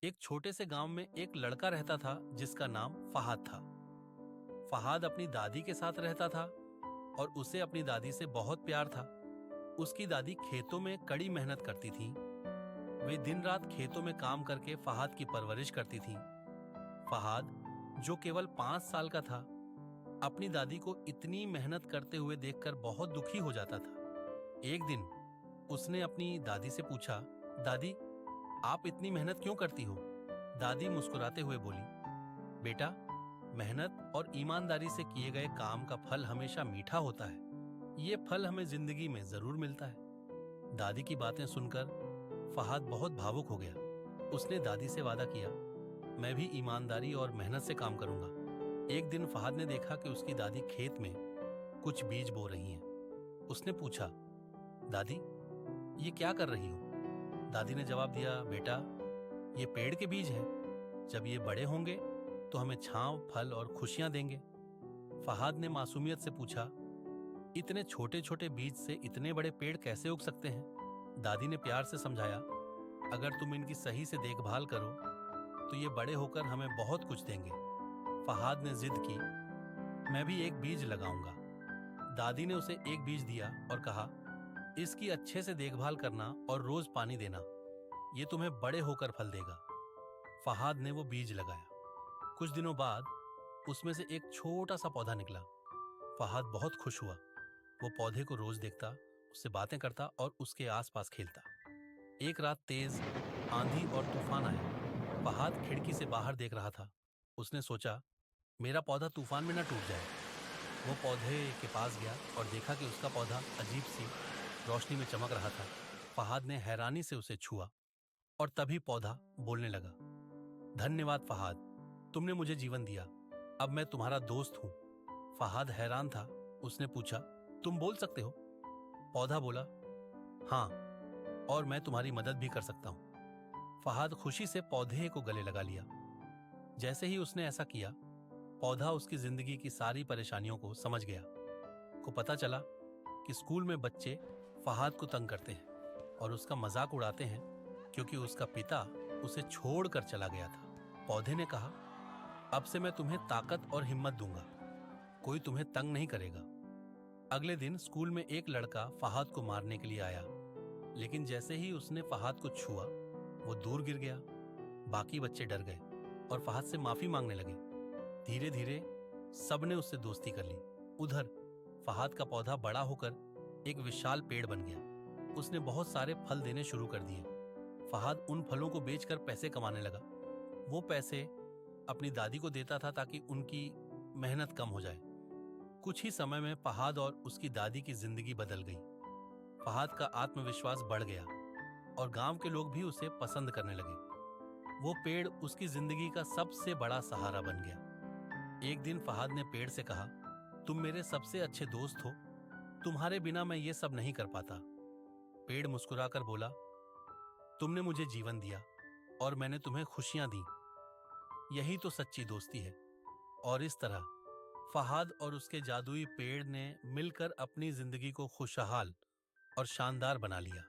एक छोटे से गांव में एक लड़का रहता था जिसका नाम फहाद था। फहाद अपनी दादी के साथ रहता था और उसे अपनी दादी से बहुत प्यार था। उसकी दादी खेतों में कड़ी मेहनत करती थी। वे दिन रात खेतों में काम करके फहाद की परवरिश करती थी। फहाद, जो केवल 5 साल का था, अपनी दादी को इतनी मेहनत करते हुए देखकर बहुत दुखी हो जाता था। एक दिन उसने अपनी दादी से पूछा, दादी, आप इतनी मेहनत क्यों करती हो? दादी मुस्कुराते हुए बोली, बेटा, मेहनत और ईमानदारी से किए गए काम का फल हमेशा मीठा होता है। ये फल हमें जिंदगी में जरूर मिलता है। दादी की बातें सुनकर फहाद बहुत भावुक हो गया। उसने दादी से वादा किया, मैं भी ईमानदारी और मेहनत से काम करूंगा। एक दिन फहाद ने देखा कि उसकी दादी खेत में कुछ बीज बो रही हैं। उसने पूछा, दादी, ये क्या कर रही हो? दादी ने जवाब दिया, बेटा, ये पेड़ के बीज हैं। जब ये बड़े होंगे तो हमें छांव, फल और खुशियां देंगे। फहाद ने मासूमियत से पूछा, इतने छोटे छोटे बीज से इतने बड़े पेड़ कैसे उग सकते हैं? दादी ने प्यार से समझाया, अगर तुम इनकी सही से देखभाल करो तो ये बड़े होकर हमें बहुत कुछ देंगे। फहाद ने जिद की, मैं भी एक बीज लगाऊंगा। दादी ने उसे एक बीज दिया और कहा, इसकी अच्छे से देखभाल करना और रोज पानी देना। ये तुम्हें बड़े होकर फल देगा। फहाद ने वो बीज लगाया। कुछ दिनों बाद उसमें से एक छोटा सा पौधा निकला। फहाद बहुत खुश हुआ। वो पौधे को रोज देखता, उससे बातें करता और उसके आसपास खेलता। एक रात तेज आंधी और तूफान आया। फहाद खिड़की से बाहर देख रहा था। उसने सोचा, मेरा पौधा तूफान में न टूट जाए। वो पौधे के पास गया और देखा कि उसका पौधा अजीब सी रोशनी में चमक रहा था। फहाद ने हैरानी से उसे छुआ और तभी पौधा बोलने लगा, धन्यवाद फहाद, तुमने मुझे जीवन दिया। अब मैं तुम्हारा दोस्त हूं। फहाद हैरान था। उसने पूछा, तुम बोल सकते हो? पौधा बोला, हाँ, और मैं तुम्हारी मदद भी कर सकता हूं। फहाद खुशी से पौधे को गले लगा लिया। जैसे ही उसने ऐसा किया, पौधा उसकी जिंदगी की सारी परेशानियों को समझ गया। को पता चला कि स्कूल में बच्चे फहाद को तंग करते हैं और उसका मजाक उड़ाते हैं क्योंकि उसका पिता उसे छोड़कर चला गया था। पौधे ने कहा, अब से मैं तुम्हें ताकत और हिम्मत दूंगा। कोई तुम्हें तंग नहीं करेगा। अगले दिन स्कूल में एक लड़का फहाद को मारने के लिए आया, लेकिन जैसे ही उसने फहाद को छुआ, वो दूर गिर गया। बाकी बच्चे डर गए और फहाद से माफी मांगने लगे। धीरे धीरे सबने उससे दोस्ती कर ली। उधर फहाद का पौधा बड़ा होकर एक विशाल पेड़ बन गया। उसने बहुत सारे फल देने शुरू कर दिए। फहाद उन फलों को बेचकर पैसे कमाने लगा। वो पैसे अपनी दादी को देता था ताकि उनकी मेहनत कम हो जाए। कुछ ही समय में फहाद और उसकी दादी की जिंदगी बदल गई। फहाद का आत्मविश्वास बढ़ गया और गांव के लोग भी उसे पसंद करने लगे। वो पेड़ उसकी जिंदगी का सबसे बड़ा सहारा बन गया। एक दिन फहाद ने पेड़ से कहा, तुम मेरे सबसे अच्छे दोस्त हो। तुम्हारे बिना मैं ये सब नहीं कर पाता। पेड़ मुस्कुराकर बोला, तुमने मुझे जीवन दिया और मैंने तुम्हें खुशियां दी। यही तो सच्ची दोस्ती है। और इस तरह फहाद और उसके जादुई पेड़ ने मिलकर अपनी जिंदगी को खुशहाल और शानदार बना लिया।